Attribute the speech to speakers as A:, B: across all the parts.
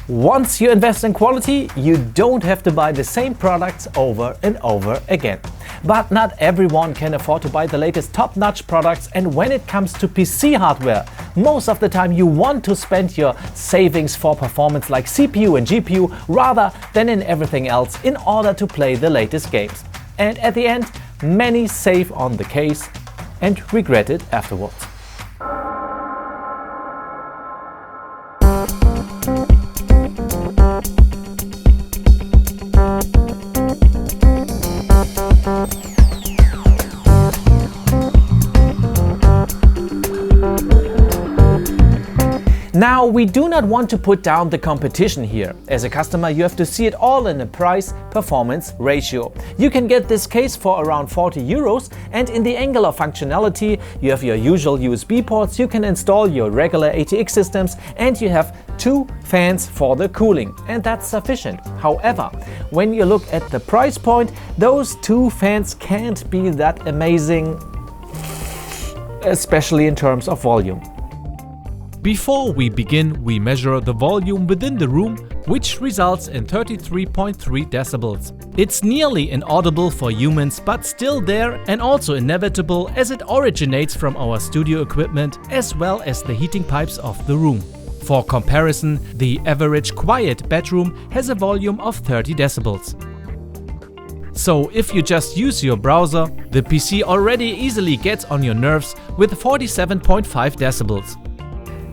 A: Once you invest in quality, you don't have to buy the same products over and over again. But not everyone can afford to buy the latest top-notch products, and when it comes to PC hardware, most of the time you want to spend your savings for performance like CPU and GPU rather than in everything else in order to play the latest games. And at the end, many save on the case and regret it afterwards. Now, we do not want to put down the competition here. As a customer, you have to see it all in the price-performance ratio. You can get this case for around 40 euros, and in the angle of functionality, you have your usual USB ports, you can install your regular ATX systems, and you have 2 fans for the cooling, and that's sufficient. However, when you look at the price point, those 2 fans can't be that amazing, especially in terms of volume.
B: Before we begin, we measure the volume within the room, which results in 33.3 decibels. It's nearly inaudible for humans, but still there and also inevitable as it originates from our studio equipment as well as the heating pipes of the room. For comparison, the average quiet bedroom has a volume of 30 decibels. So if you just use your browser, the PC already easily gets on your nerves with 47.5 decibels.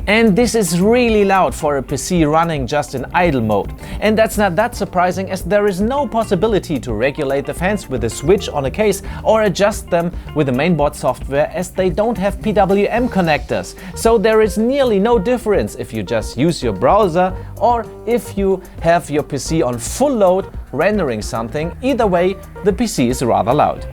A: And this is really loud for a PC running just in idle mode. And that's not that surprising, as there is no possibility to regulate the fans with a switch on a case or adjust them with the mainboard software, as they don't have PWM connectors. So there is nearly no difference if you just use your browser or if you have your PC on full load rendering something. Either way, the PC is rather loud.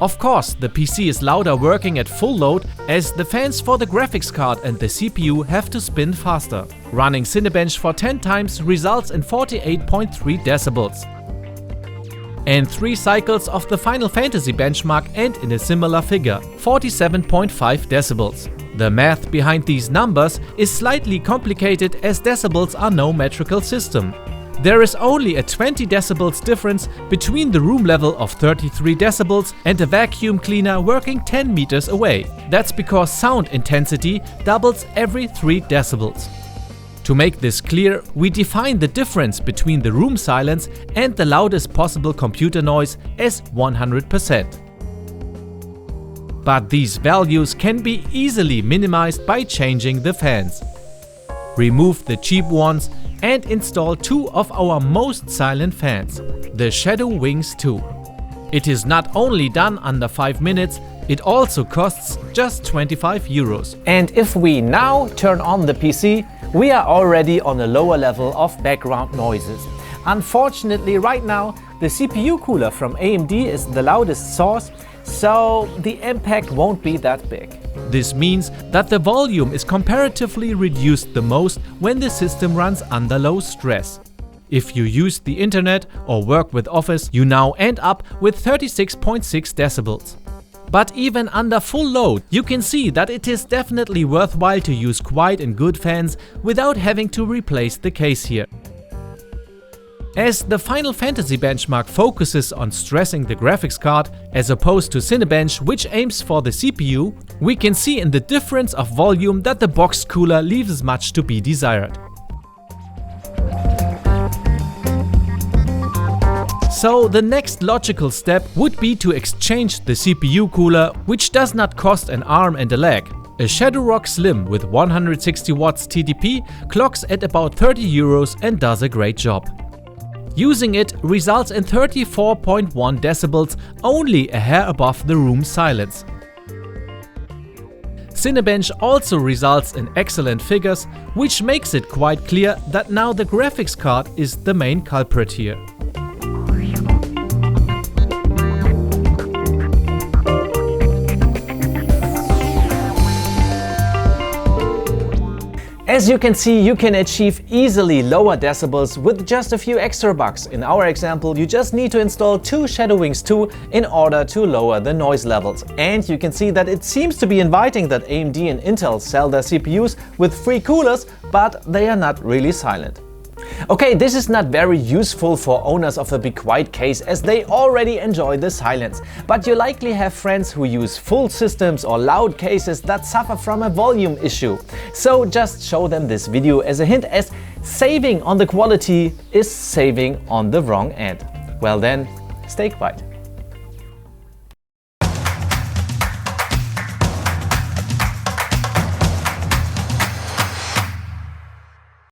B: Of course, the PC is louder working at full load, as the fans for the graphics card and the CPU have to spin faster. Running Cinebench for 10 times results in 48.3 decibels. And 3 cycles of the Final Fantasy benchmark end in a similar figure, 47.5 decibels. The math behind these numbers is slightly complicated, as decibels are no metrical system. There is only a 20 decibels difference between the room level of 33 decibels and a vacuum cleaner working 10 meters away. That's because sound intensity doubles every 3 decibels. To make this clear, we define the difference between the room silence and the loudest possible computer noise as 100%. But these values can be easily minimized by changing the fans. Remove the cheap ones and install 2 of our most silent fans, the Shadow Wings 2. It is not only done under 5 minutes, it also costs just 25 euros.
A: And if we now turn on the PC, we are already on a lower level of background noises. Unfortunately, right now, the CPU cooler from AMD is the loudest source, so the impact won't be that big.
B: This means that the volume is comparatively reduced the most when the system runs under low stress. If you use the internet or work with Office, you now end up with 36.6 decibels. But even under full load, you can see that it is definitely worthwhile to use quiet and good fans without having to replace the case here. As the Final Fantasy benchmark focuses on stressing the graphics card as opposed to Cinebench, which aims for the CPU, we can see in the difference of volume that the box cooler leaves much to be desired. So the next logical step would be to exchange the CPU cooler, which does not cost an arm and a leg. A ShadowRock Slim with 160 watts TDP clocks at about 30 euros and does a great job. Using it results in 34.1 decibels, only a hair above the room silence. Cinebench also results in excellent figures, which makes it quite clear that now the graphics card is the main culprit here.
A: As you can see, you can achieve easily lower decibels with just a few extra bucks. In our example, you just need to install 2 Shadow Wings 2 in order to lower the noise levels. And you can see that it seems to be inviting that AMD and Intel sell their CPUs with free coolers, but they are not really silent. Okay, this is not very useful for owners of a Be Quiet case as they already enjoy the silence, but you likely have friends who use full systems or loud cases that suffer from a volume issue. So just show them this video as a hint, as saving on the quality is saving on the wrong end. Well then, stay quiet.